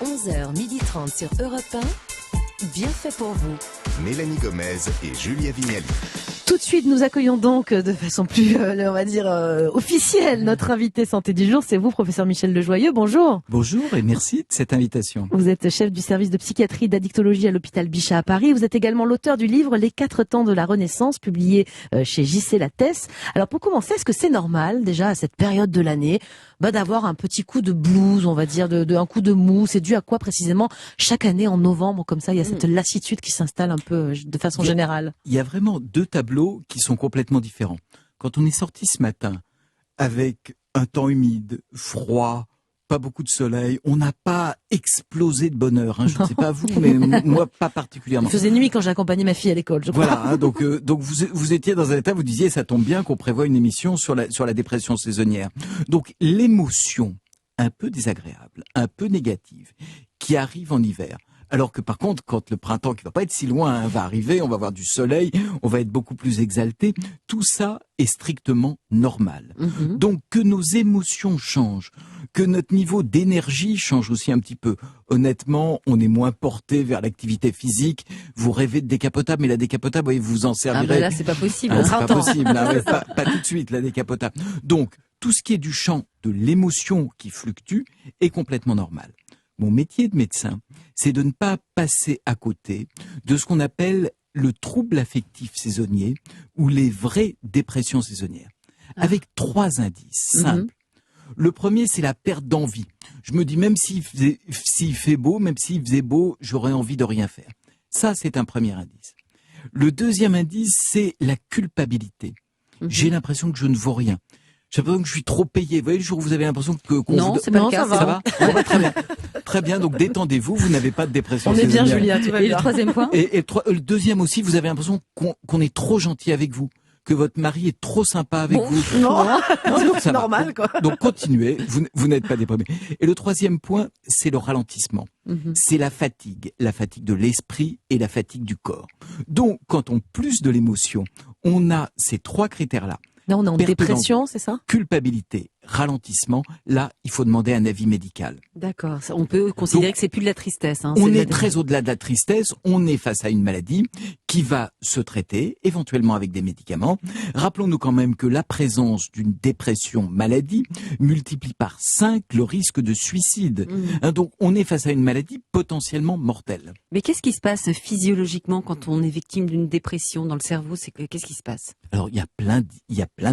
11h30 sur Europe 1, bien fait pour vous. Mélanie Gomez et Julia Vignali. Tout de suite, nous accueillons donc de façon plus, on va dire, officielle, notre invité santé du jour. C'est vous, professeur Michel Lejoyeux. Bonjour. Bonjour et merci de cette invitation. Vous êtes chef du service de psychiatrie et d'addictologie à l'hôpital Bichat à Paris. Vous êtes également l'auteur du livre Les 4 temps de la Renaissance, publié chez JC Lattès. Alors pour commencer, est-ce que c'est normal, déjà à cette période de l'année, d'avoir un petit coup de blues, on va dire, un coup de mou? C'est dû à quoi précisément? Chaque année en novembre, comme ça, il y a cette lassitude qui s'installe un peu de façon générale. Il y a vraiment deux tableaux qui sont complètement différents. Quand on est sorti ce matin avec un temps humide, froid, pas beaucoup de soleil, on n'a pas explosé de bonheur. Je ne sais pas vous, mais moi pas particulièrement. Il faisait nuit quand j'ai accompagné ma fille à l'école, je crois. Voilà, donc vous étiez dans un état, vous disiez, ça tombe bien qu'on prévoit une émission sur la dépression saisonnière. Donc l'émotion un peu désagréable, un peu négative, qui arrive en hiver. Alors que par contre, quand le printemps, qui va pas être si loin, va arriver, on va avoir du soleil, on va être beaucoup plus exalté. Tout ça est strictement normal. Donc que nos émotions changent, que notre niveau d'énergie change aussi un petit peu. Honnêtement, on est moins porté vers l'activité physique. Vous rêvez de décapotable, mais la décapotable, voyez, vous en servirez. Ah là, c'est pas possible. C'est pas possible. Pas tout de suite, la décapotable. Donc, tout ce qui est du champ de l'émotion qui fluctue est complètement normal. Mon métier de médecin, c'est de ne pas passer à côté de ce qu'on appelle le trouble affectif saisonnier ou les vraies dépressions saisonnières. Avec 3 indices simples. Le premier, c'est la perte d'envie. Je me dis, même s'il fait beau, même s'il faisait beau, j'aurais envie de rien faire. Ça, c'est un premier indice. Le deuxième indice, c'est la culpabilité. J'ai l'impression que je ne vaux rien. J'ai l'impression que je suis trop payé. Vous voyez, le jour où vous avez l'impression que... Non, c'est pas le cas. Ça va très bien. Très bien, donc détendez-vous, vous n'avez pas de dépression. On est bien, Julia, tout va bien. Et le troisième point? Le deuxième aussi, vous avez l'impression qu'on est trop gentil avec vous, que votre mari est trop sympa avec vous. Non, c'est normal, quoi. Donc continuez, vous n'êtes pas déprimé. Et le troisième point, c'est le ralentissement. C'est la fatigue de l'esprit et la fatigue du corps. Donc, quand on plus de l'émotion, on a ces 3 critères-là. Là, on est en dépression, c'est ça? Culpabilité, ralentissement. Là, il faut demander un avis médical. D'accord. On peut considérer que c'est plus de la tristesse. On est très au-delà de la tristesse. On est face à une maladie qui va se traiter, éventuellement avec des médicaments. Rappelons-nous quand même que la présence d'une dépression maladie multiplie par 5 le risque de suicide. Donc, on est face à une maladie potentiellement mortelle. Mais qu'est-ce qui se passe physiologiquement quand on est victime d'une dépression dans le cerveau? Qu'est-ce qui se passe? Alors, il y a plein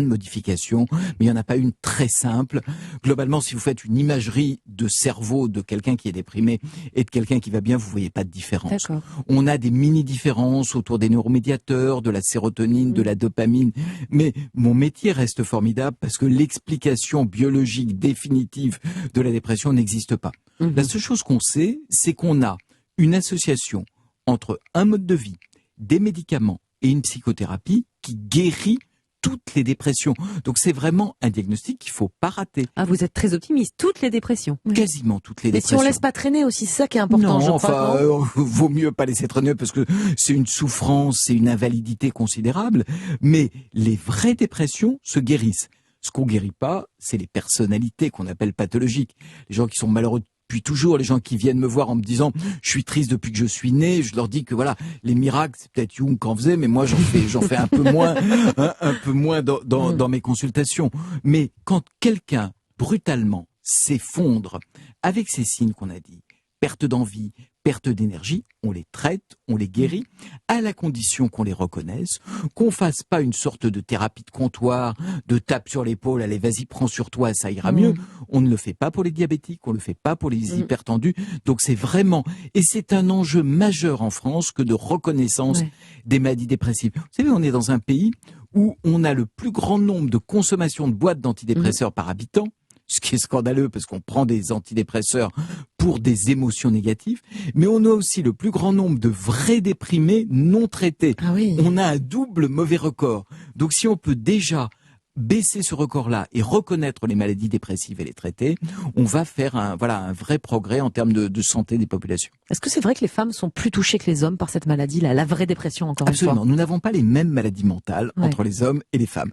de modifications, mais il n'y en a pas une très simple. Globalement, si vous faites une imagerie de cerveau de quelqu'un qui est déprimé et de quelqu'un qui va bien, vous voyez pas de différence. D'accord. On a des mini-différences autour des neuromédiateurs, de la sérotonine, de la dopamine. Mais mon métier reste formidable parce que l'explication biologique définitive de la dépression n'existe pas. La seule chose qu'on sait, c'est qu'on a une association entre un mode de vie, des médicaments et une psychothérapie qui guérit toutes les dépressions. Donc c'est vraiment un diagnostic qu'il faut pas rater. Ah, vous êtes très optimiste. Toutes les dépressions. Quasiment toutes les Mais dépressions. si on laisse pas traîner aussi, c'est ça qui est important, je crois. Vaut mieux pas laisser traîner parce que c'est une souffrance, c'est une invalidité considérable. Mais les vraies dépressions se guérissent. Ce qu'on guérit pas, c'est les personnalités qu'on appelle pathologiques. Les gens qui sont malheureux depuis toujours, les gens qui viennent me voir en me disant je suis triste depuis que je suis né, je leur dis que voilà, les miracles c'est peut-être Jung qui en faisait, mais moi j'en fais un peu moins dans mes consultations. Mais quand quelqu'un brutalement s'effondre avec ces signes qu'on a dit, perte d'envie, perte d'énergie, on les traite, on les guérit, à la condition qu'on les reconnaisse, qu'on fasse pas une sorte de thérapie de comptoir, de tape sur l'épaule, allez vas-y prends sur toi, ça ira mieux. On ne le fait pas pour les diabétiques, on le fait pas pour les hypertendus. Donc c'est vraiment, et c'est un enjeu majeur en France que de reconnaissance des maladies dépressives. Vous savez, on est dans un pays où on a le plus grand nombre de consommation de boîtes d'antidépresseurs par habitant, ce qui est scandaleux parce qu'on prend des antidépresseurs pour des émotions négatives, mais on a aussi le plus grand nombre de vrais déprimés non traités. Ah oui. On a un double mauvais record. Donc si on peut déjà baisser ce record-là et reconnaître les maladies dépressives et les traiter, on va faire un vrai progrès en termes de santé des populations. Est-ce que c'est vrai que les femmes sont plus touchées que les hommes par cette maladie, la vraie dépression, encore Absolument. une fois? Nous n'avons pas les mêmes maladies mentales entre les hommes et les femmes.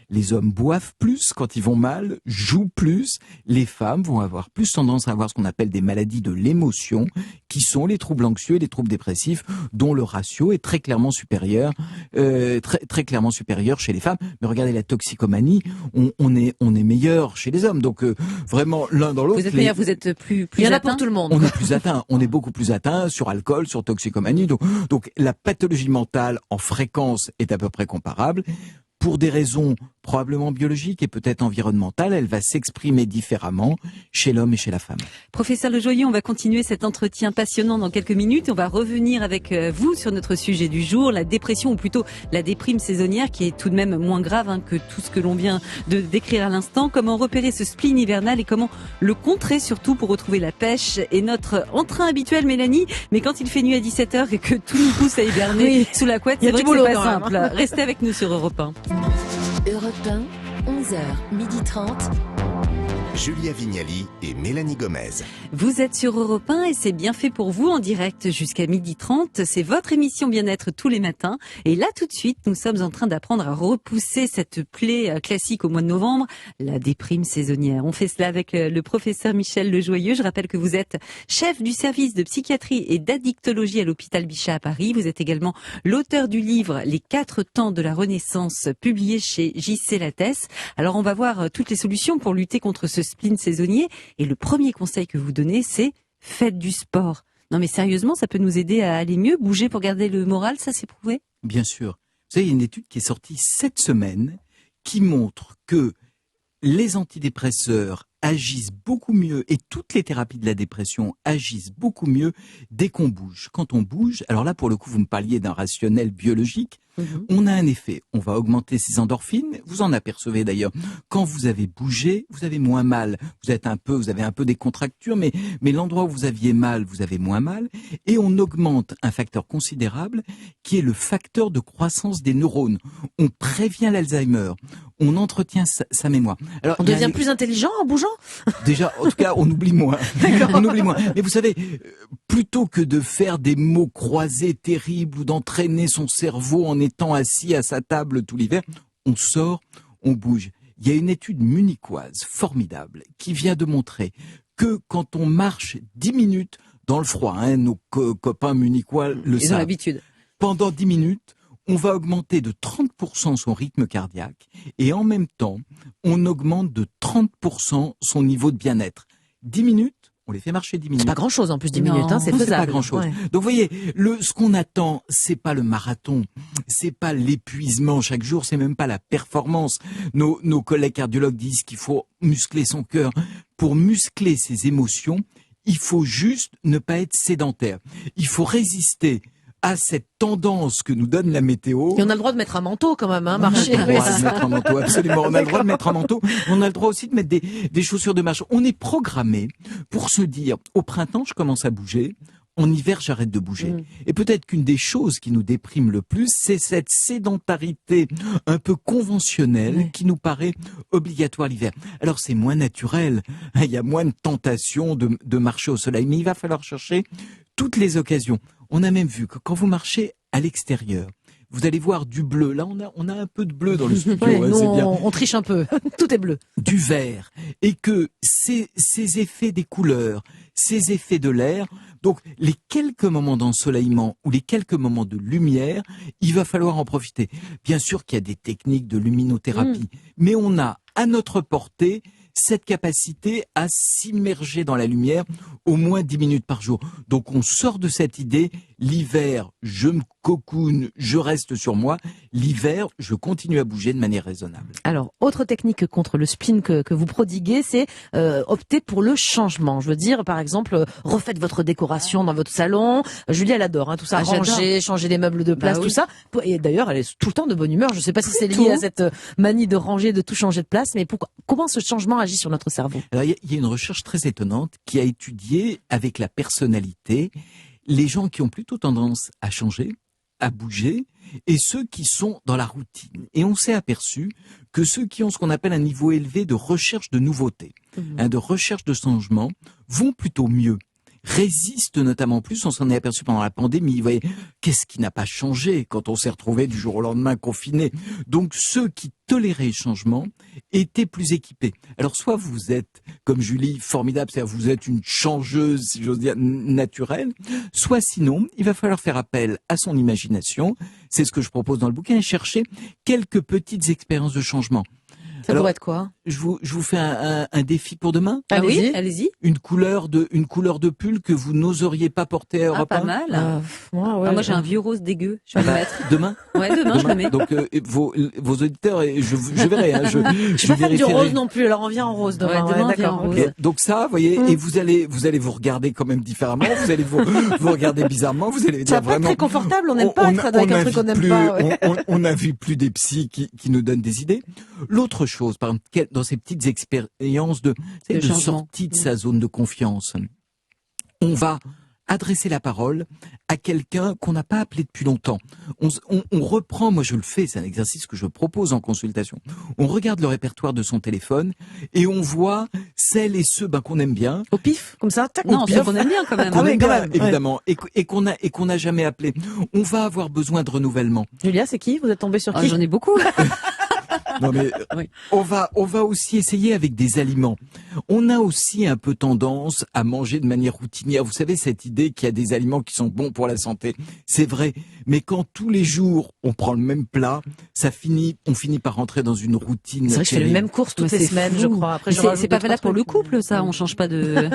Les hommes boivent plus quand ils vont mal, jouent plus. Les femmes vont avoir plus tendance à avoir ce qu'on appelle des maladies de l'émotion, qui sont les troubles anxieux et les troubles dépressifs, dont le ratio est très clairement supérieur, très clairement supérieur chez les femmes. Mais regardez la toxicomanie, on est meilleur chez les hommes. Donc vraiment l'un dans l'autre. Vous êtes meilleur, vous êtes plus Il y en a atteint. pour tout le monde. On est plus atteint, on est beaucoup plus atteint sur alcool, sur toxicomanie. Donc la pathologie mentale en fréquence est à peu près comparable. Pour des raisons probablement biologiques et peut-être environnementales, elle va s'exprimer différemment chez l'homme et chez la femme. Professeur Lejoyeux, on va continuer cet entretien passionnant dans quelques minutes. On va revenir avec vous sur notre sujet du jour, la dépression ou plutôt la déprime saisonnière qui est tout de même moins grave que tout ce que l'on vient de décrire à l'instant. Comment repérer ce spleen hivernal et comment le contrer surtout pour retrouver la pêche et notre entrain habituel, Mélanie. Mais quand il fait nuit à 17h et que tout nous pousse à hiberner sous la couette, c'est vrai que c'est pas simple. Restez avec nous sur Europe 1. Europe 1, 11h, 12h30. Julia Vignali et Mélanie Gomez. Vous êtes sur Europe 1 et c'est bien fait pour vous en direct jusqu'à 12h30. C'est votre émission Bien-être tous les matins. Et là, tout de suite, nous sommes en train d'apprendre à repousser cette plaie classique au mois de novembre, la déprime saisonnière. On fait cela avec le professeur Michel Lejoyeux. Je rappelle que vous êtes chef du service de psychiatrie et d'addictologie à l'hôpital Bichat à Paris. Vous êtes également l'auteur du livre Les 4 temps de la Renaissance, publié chez JC Lattès. Alors, on va voir toutes les solutions pour lutter contre ce spleen saisonnier. Et le premier conseil que vous donnez, c'est faites du sport. Non mais sérieusement, ça peut nous aider à aller mieux, bouger pour garder le moral, ça c'est prouvé? Bien sûr. Vous savez, il y a une étude qui est sortie cette semaine qui montre que les antidépresseurs agissent beaucoup mieux et toutes les thérapies de la dépression agissent beaucoup mieux dès qu'on bouge. Quand on bouge, alors là pour le coup vous me parliez d'un rationnel biologique, on a un effet, on va augmenter ses endorphines, vous en apercevez d'ailleurs, quand vous avez bougé, vous avez moins mal, vous avez un peu des contractures, mais l'endroit où vous aviez mal, vous avez moins mal, et on augmente un facteur considérable qui est le facteur de croissance des neurones. On prévient l'Alzheimer, on entretient sa mémoire. Alors, On devient plus intelligent en bougeant? Déjà, en tout cas, on oublie moins. On oublie moins. Mais vous savez, plutôt que de faire des mots croisés terribles ou d'entraîner son cerveau en étant assis à sa table tout l'hiver, on sort, on bouge. Il y a une étude munichoise formidable qui vient de montrer que quand on marche 10 minutes dans le froid, nos copains munichois le Ils ont savent, l'habitude. pendant 10 minutes, on va augmenter de 30% son rythme cardiaque et en même temps, on augmente de 30% son niveau de bien-être. 10 minutes, on les fait marcher 10 minutes. C'est pas grand chose en plus, 10 Non. minutes, c'est Non, faisable. c'est pas grand chose. Ouais. Donc, vous voyez, ce qu'on attend, c'est pas le marathon, c'est pas l'épuisement chaque jour, c'est même pas la performance. Nos collègues cardiologues disent qu'il faut muscler son cœur. Pour muscler ses émotions, il faut juste ne pas être sédentaire. Il faut résister à cette tendance que nous donne la météo. Et on a le droit de mettre un manteau quand même, On marcher. a le droit de mettre un manteau, absolument. On a le droit de mettre un manteau. On a le droit aussi de mettre des chaussures de marche. On est programmé pour se dire, au printemps, je commence à bouger. En hiver, j'arrête de bouger. Et peut-être qu'une des choses qui nous déprime le plus, c'est cette sédentarité un peu conventionnelle qui nous paraît obligatoire l'hiver. Alors c'est moins naturel, il y a moins de tentation de marcher au soleil, mais il va falloir chercher toutes les occasions. On a même vu que quand vous marchez à l'extérieur, vous allez voir du bleu. Là, on a un peu de bleu dans le studio, Ouais, hein, nous, c'est bien. on triche un peu. Tout est bleu. Du vert, et que ces effets des couleurs, ces effets de l'air, donc les quelques moments d'ensoleillement ou les quelques moments de lumière, il va falloir en profiter. Bien sûr qu'il y a des techniques de luminothérapie, mais on a à notre portée cette capacité à s'immerger dans la lumière au moins 10 minutes par jour. Donc on sort de cette idée, l'hiver, je me cocoune, je reste sur moi. L'hiver, je continue à bouger de manière raisonnable. Alors, autre technique contre le spleen que vous prodiguez, c'est opter pour le changement. Je veux dire, par exemple, refaites votre décoration dans votre salon. Julie, elle adore tout ça, ranger, changer les meubles de place, tout ça. Et d'ailleurs, elle est tout le temps de bonne humeur. Je ne sais pas si c'est lié à cette manie de ranger, de tout changer de place, mais comment ce changement agit sur notre cerveau? Alors, il y a une recherche très étonnante qui a étudié avec la personnalité les gens qui ont plutôt tendance à changer, à bouger, et ceux qui sont dans la routine. Et on s'est aperçu que ceux qui ont ce qu'on appelle un niveau élevé de recherche de nouveautés, de recherche de changement, vont plutôt mieux. résistent notamment plus. On s'en est aperçu pendant la pandémie. Vous voyez, qu'est-ce qui n'a pas changé quand on s'est retrouvé du jour au lendemain confiné? Donc ceux qui toléraient le changement étaient plus équipés. Alors soit vous êtes, comme Julie, formidable, c'est-à-dire vous êtes une changeuse, si j'ose dire, naturelle, soit sinon, il va falloir faire appel à son imagination. C'est ce que je propose dans le bouquin, et chercher quelques petites expériences de changement. Ça pourrait être quoi? Je vous fais un défi pour demain. Ah oui, Allez-y. allez-y. Une couleur de pull que vous n'oseriez pas porter à Europe Pas 1. mal. Moi, j'ai un vieux rose dégueu. Je vais le mettre. Demain. Ouais, demain, je le mets. Donc vos auditeurs, et je verrai. Hein, Je suis pas fan du rose non plus, alors on vient en rose demain. Ouais, demain, on vient en d'accord. rose. Ok. Donc ça, vous voyez, et vous allez vous regarder quand même différemment. Vous allez vous regarder bizarrement. Vous allez Ça dire va pas être vraiment. très confortable, on n'aime pas être avec un truc qu'on n'aime pas. Ouais. On n'a vu plus des psys qui nous donnent des idées. L'autre chose, par exemple, dans ces petites expériences de changement. sortie de sa zone de confiance, on va adresser la parole à quelqu'un qu'on n'a pas appelé depuis longtemps. On reprend, moi je le fais, c'est un exercice que je propose en consultation. On regarde le répertoire de son téléphone et on voit celles et ceux qu'on aime bien. Au pif, comme ça, tac. Non, au pif. c'est qu'on aime bien quand même. Ah oui, Aime quand bien, même, évidemment, et qu'on n'a jamais appelé. On va avoir besoin de renouvellement. Julia, c'est qui? Vous êtes tombée sur Ah, qui? j'en ai beaucoup. Non mais Oui. on va aussi essayer avec des aliments. On a aussi un peu tendance à manger de manière routinière. Vous savez, cette idée qu'il y a des aliments qui sont bons pour la santé, c'est vrai. Mais quand tous les jours on prend le même plat, on finit par rentrer dans une routine. C'est vrai que je fais les terrible. mêmes courses toutes Mais les c'est semaines, fou. je crois. Après, je C'est rajoute pas deux, valable trois pour le trucs. couple, ça. On change pas de.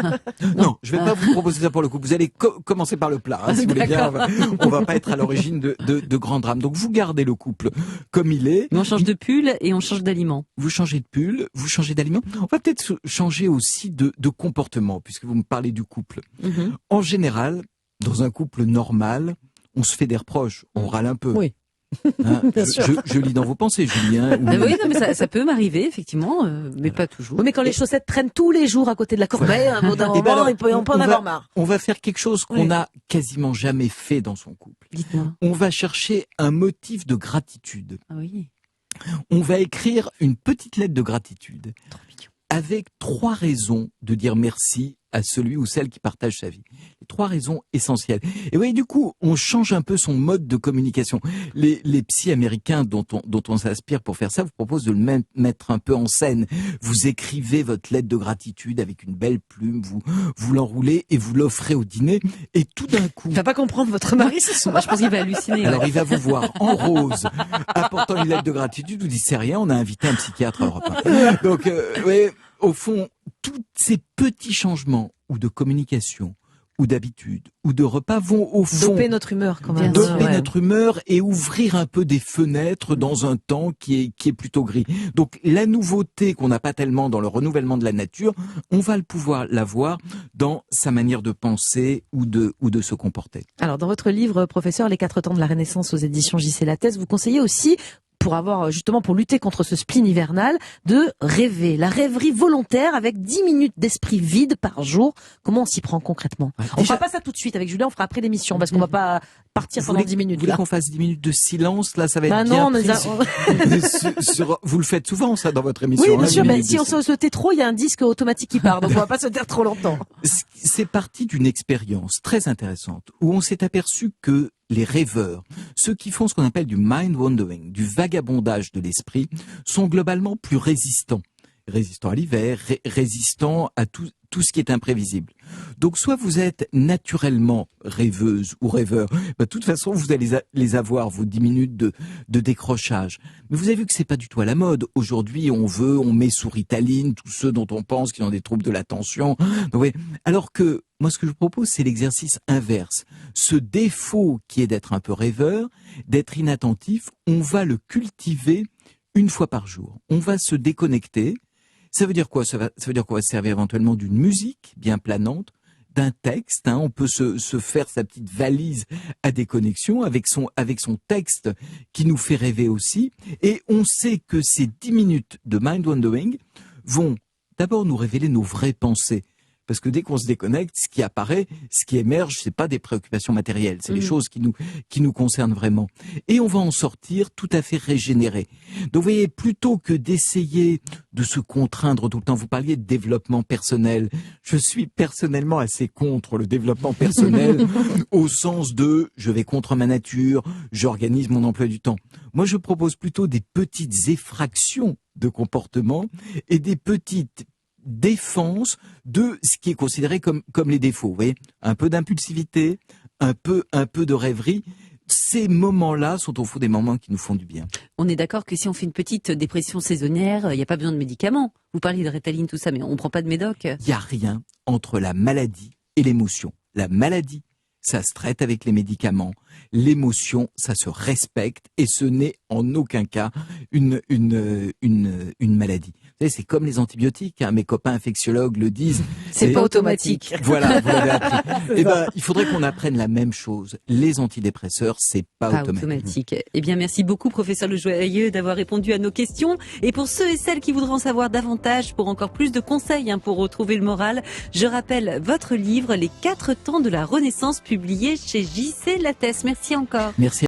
Non, je vais pas vous proposer ça pour le coup. Vous allez commencer par le plat, hein, si vous voulez bien. On va pas être à l'origine de grands drames. Donc vous gardez le couple comme il est. Mais on change de pull et on change d'aliment. Vous changez de pull, vous changez d'aliment. On va peut-être changer aussi de comportement, puisque vous me parlez du couple. Mhm. En général, dans un couple normal, on se fait des reproches, on râle un peu. Oui. Hein, Bien sûr. je lis dans vos pensées, Julien. Ah oui, non, mais ça peut m'arriver, effectivement, mais pas toujours. Oui, mais quand les chaussettes traînent tous les jours à côté de la corbeille, à un bout d'un Eh ben moment, alors, on peut en avoir marre. On va faire quelque chose qu'on Oui. n'a quasiment jamais fait dans son couple. Dites-moi. On va chercher un motif de gratitude. Ah oui. On va écrire une petite lettre de gratitude Trop mignon. avec 3 raisons de dire merci à celui ou celle qui partage sa vie. Les 3 raisons essentielles. Et vous voyez, du coup, on change un peu son mode de communication. Les psys américains dont on s'inspire pour faire ça vous proposent de le mettre un peu en scène. Vous écrivez votre lettre de gratitude avec une belle plume, vous l'enroulez et vous l'offrez au dîner. Et tout d'un coup, Il va pas comprendre votre mari, c'est son Moi, je pense qu'il va halluciner. alors il va vous voir en rose, apportant une lettre de gratitude, vous dites c'est rien, on a invité un psychiatre à Europe 1. Donc, ouais, au fond, tous ces petits changements, ou de communication, ou d'habitude, ou de repas, vont au fond doper notre humeur, quand même. Bien sûr. doper Ouais. notre humeur et ouvrir un peu des fenêtres dans un temps qui est plutôt gris. Donc la nouveauté qu'on n'a pas tellement dans le renouvellement de la nature, on va pouvoir l'avoir dans sa manière de penser ou de se comporter. Alors, dans votre livre, professeur, Les 4 temps de la Renaissance aux éditions JC Lattès, vous conseillez aussi, pour lutter contre ce spleen hivernal, de rêver. La rêverie volontaire avec 10 minutes d'esprit vide par jour. Comment on s'y prend concrètement? Ouais, On déjà- fera pas ça tout de suite avec Julien, on fera après l'émission, parce qu'on va pas partir pendant 10 Vous minutes, voulez là. qu'on fasse 10 minutes de silence? Là, ça va être Bah bien non, mais pris. Vous le faites souvent, ça, dans votre émission. oui, hein, bien 10 sûr, mais minutes si de on se tait trop, il y a un disque automatique qui part, donc on va pas se taire trop longtemps. C'est parti d'une expérience très intéressante où on s'est aperçu que les rêveurs, ceux qui font ce qu'on appelle du mind wandering, du vagabondage de l'esprit, sont globalement plus résistants. Résistants à l'hiver, résistants à tout ce qui est imprévisible. Donc soit vous êtes naturellement rêveuse ou rêveur, de toute façon vous allez les avoir vos 10 minutes de décrochage. Mais vous avez vu que c'est pas du tout à la mode. Aujourd'hui on met sous Ritaline tous ceux dont on pense qu'ils ont des troubles de l'attention. Donc, ouais. Alors que moi ce que je vous propose c'est l'exercice inverse. Ce défaut qui est d'être un peu rêveur, d'être inattentif, on va le cultiver une fois par jour. On va se déconnecter. Ça veut dire quoi? Ça veut dire qu'on va se servir éventuellement d'une musique bien planante, d'un texte. Hein. On peut se faire sa petite valise à déconnexion avec son texte qui nous fait rêver aussi. Et on sait que ces 10 minutes de mind wandering vont d'abord nous révéler nos vraies pensées. Parce que dès qu'on se déconnecte, ce qui apparaît, ce qui émerge, c'est pas des préoccupations matérielles, c'est les choses qui nous concernent vraiment. Et on va en sortir tout à fait régénéré. Donc vous voyez, plutôt que d'essayer de se contraindre tout le temps, vous parliez de développement personnel. Je suis personnellement assez contre le développement personnel au sens de je vais contre ma nature, j'organise mon emploi du temps. Moi, je propose plutôt des petites effractions de comportement et des petites défenses de ce qui est considéré comme les défauts. Vous voyez, un peu d'impulsivité, un peu de rêverie. Ces moments-là sont au fond des moments qui nous font du bien. On est d'accord que si on fait une petite dépression saisonnière, il n'y a pas besoin de médicaments. Vous parliez de Ritaline, tout ça, mais on ne prend pas de médoc. Il n'y a rien entre la maladie et l'émotion. La maladie, ça se traite avec les médicaments. L'émotion, ça se respecte et ce n'est en aucun cas une maladie. Vous savez, c'est comme les antibiotiques, hein, mes copains infectiologues le disent. C'est pas automatique. Voilà, vous l'avez appris. Eh ben, il faudrait qu'on apprenne la même chose. Les antidépresseurs, c'est pas automatique. Eh bien, merci beaucoup, professeur Le Joyeux, d'avoir répondu à nos questions. Et pour ceux et celles qui voudront en savoir davantage, pour encore plus de conseils, pour retrouver le moral, je rappelle votre livre, Les 4 temps de la Renaissance, publié chez JC Lattès. Merci encore. Merci.